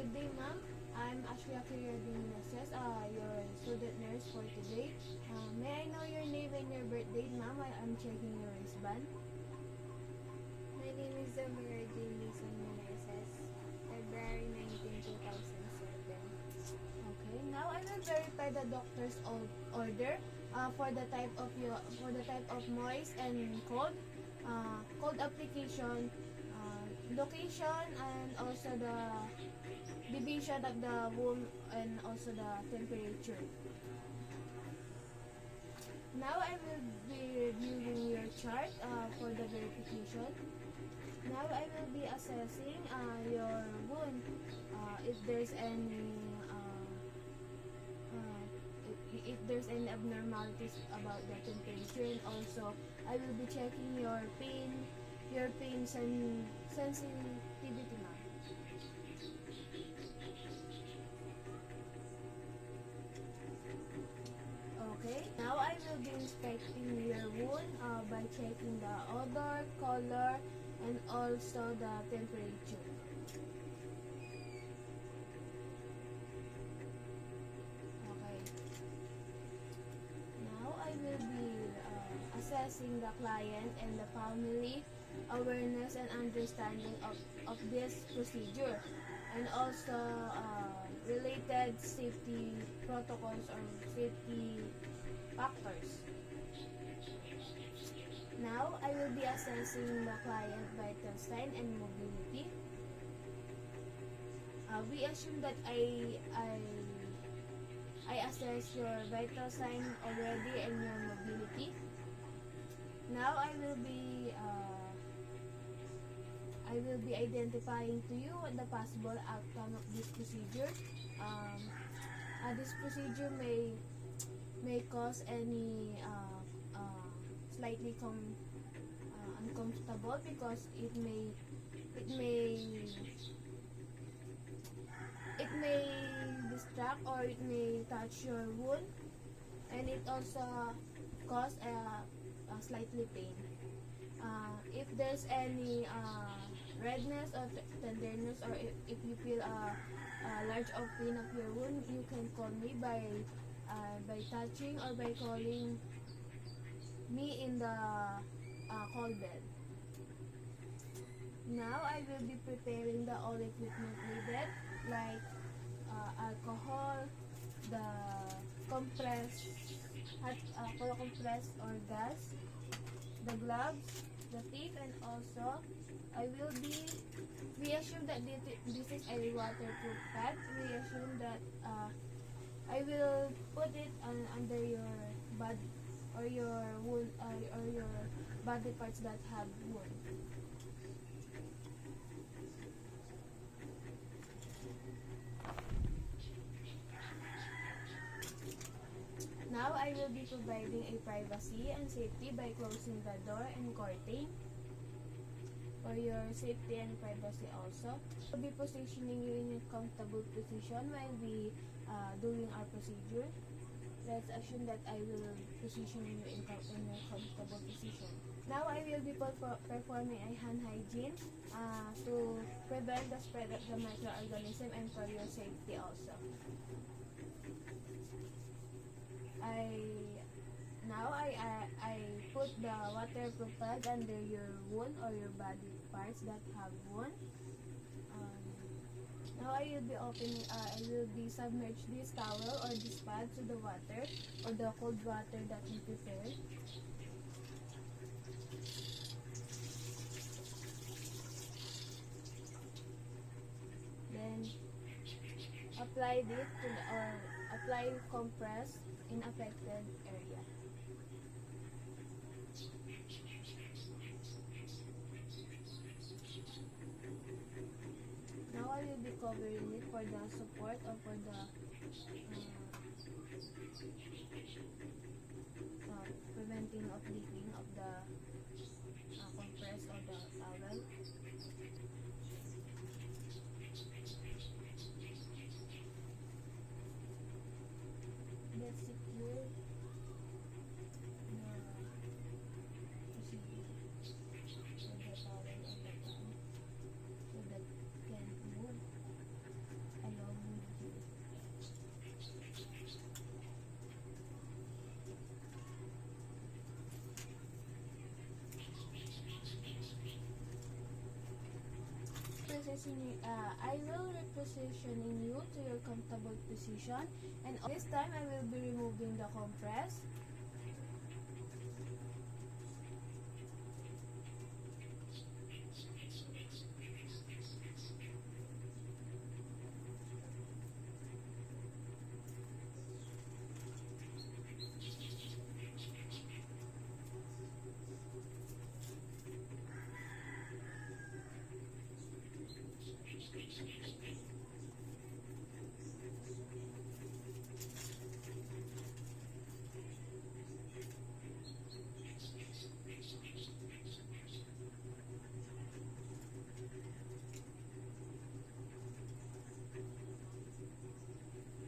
Good day, ma'am. I'm Ashlia Kiradines, your student nurse for today. May I know your name and your birth date, ma'am? I'm checking your wristband. My name is Zamira J. Lison Meneses, February 19, 2007. Okay. Now I will verify the doctor's order for the type of moist and cold application, location, and also the division of the wound and also the temperature. Now I will be reviewing your chart for the verification. Now I will be assessing your wound, if there's any if there's any abnormalities about the temperature, and also I will be checking your pain sensitivity, ma'am. Okay, now I will be inspecting your wound by checking the odor, color, and also the temperature. Okay. Now I will be assessing the client and the family awareness and understanding of this procedure, and also related safety protocols or safety factors. Now, I will be assessing the client vital sign and mobility. We assume that I assess your vital sign already and your mobility. Now, I will be identifying to you the possible outcome of this procedure. This procedure may cause any slightly uncomfortable, because it may distract or it may touch your wound, and it also cause a slightly pain. If there's any redness or tenderness, or if you feel a large of pain of your wound, you can call me by touching or by calling me in the call bell. Now I will be preparing the all equipment needed, like alcohol, the cold compress or gas, the gloves, the tape, and also we assume that this is a waterproof pad. We assume that I will put it under your body or your wound or your body parts that have wound. Now I will be providing a privacy and safety by closing the door and curtain for your safety and privacy also. I will be positioning you in a comfortable position while we doing our procedure. Let's assume that I will position you in a comfortable position. Now I will be performing a hand hygiene to prevent the spread of the microorganism and for your safety also. I put the waterproof pad under your wound or your body parts that have wound. Now I will be submerge this towel or this pad to the water or the cold water that we prepared. Then apply this apply compress in affected area. Now I will be covering it for the support or for the preventing of leaking of the compress or the towel. Let's secure the towel on the pan so that can move. repositioning you to your comfortable position, and this time I will be removing the compress.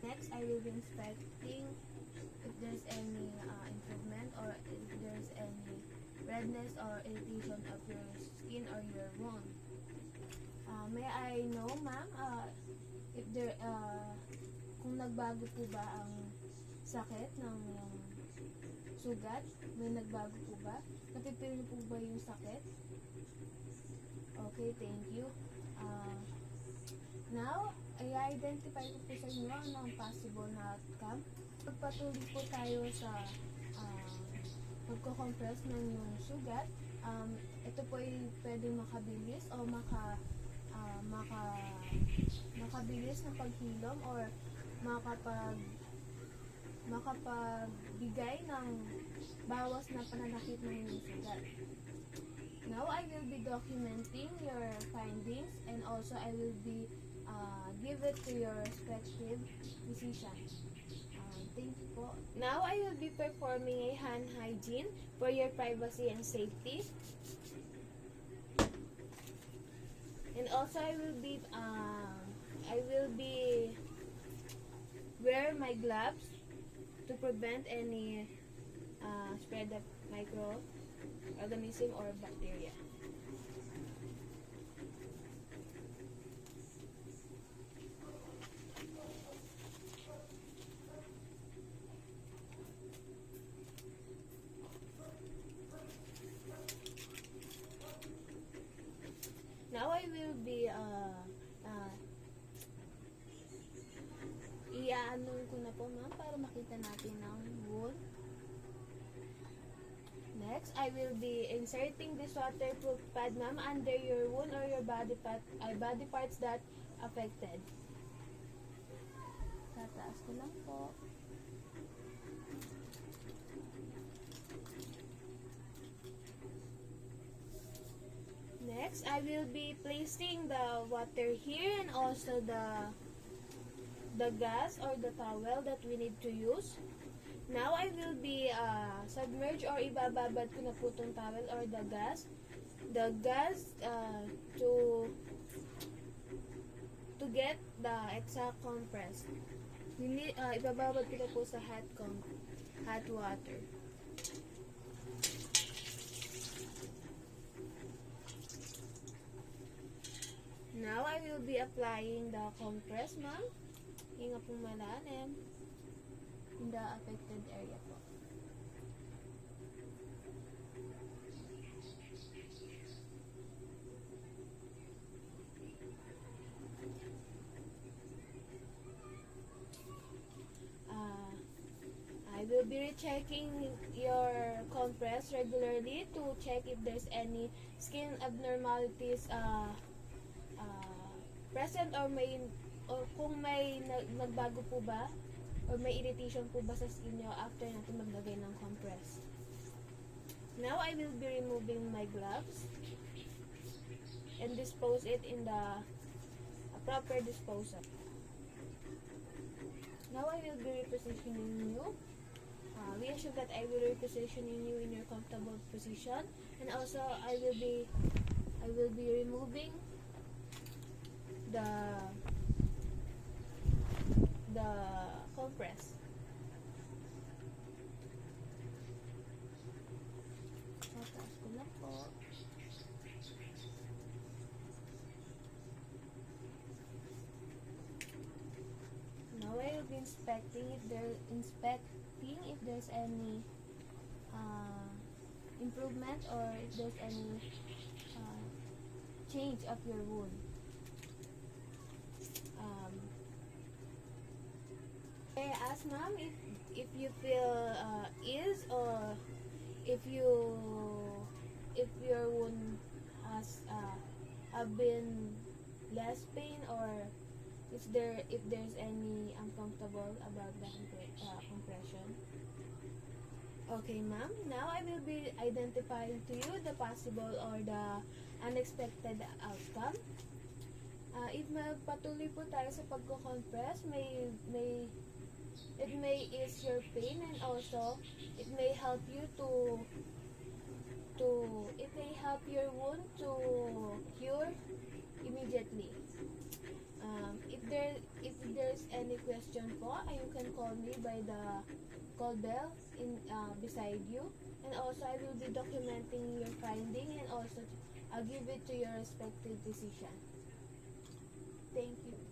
Next, I will be inspecting if there's any improvement or if there's any redness or irritation of your skin or your wound. May I know, ma'am, if there, kung nagbago po ba ang sakit ng sugat? May nagbago po ba? Napipil niyo po ba yung sakit? Okay, thank you. Now, i-identify ko po sa inyo ang possible na outcome. Pagpatuloy po tayo sa pagko-compress ng yung sugat. Ito po ay pwedeng makabilis o makabilis na paghilom or makapagbigay ng bawas na pananakit ng yung sugat. Now, I will be documenting your findings and also I will be give it to your respective physician. Thank you po. Now, I will be performing a hand hygiene for your privacy and safety. And also, I will be wear my gloves to prevent any spread of microorganism or bacteria. Now I will be i-aanong ko na po, ma'am, para makita natin ang wound. Next, I will be inserting this waterproof pad, ma'am, under your wound or your body parts that affected. Tataas ko lang po. Next, I will be placing the water here and also the gas or the towel that we need to use. Now, I will be submerge or ibababad ko na po itong towel or the gas to get the exact compress. Ibababad ko na po sa hot water. Now, I will be applying the compress, ma'am. Hinga pong malalim in the affected area po. I will be rechecking your compress regularly to check if there's any skin abnormalities present or kung may nagbago po ba or may irritation po ba sa skin nyo after natin maglagay ng compress. Now, I will be removing my gloves and dispose it in the proper disposal. Now, I will be repositioning you. Reassure that I will repositioning you in your comfortable position, and also I will be removing the compress. Tataas ko na po. Now I will be inspecting if there's any improvement or if there's any change of your wound. I ask ma'am if you feel is or if your wound has have been less pain, or if there's any uncomfortable about the compression. Okay, ma'am. Now I will be identifying to you the possible or the unexpected outcome. If magpatuloy po tayo sa pagko-compress, it may ease your pain, and also it may help you it may help your wound to cure immediately. If there's any question po, you can call me by the call bell beside you, and also I will be documenting your finding, and also I'll give it to your respective physician. Thank you.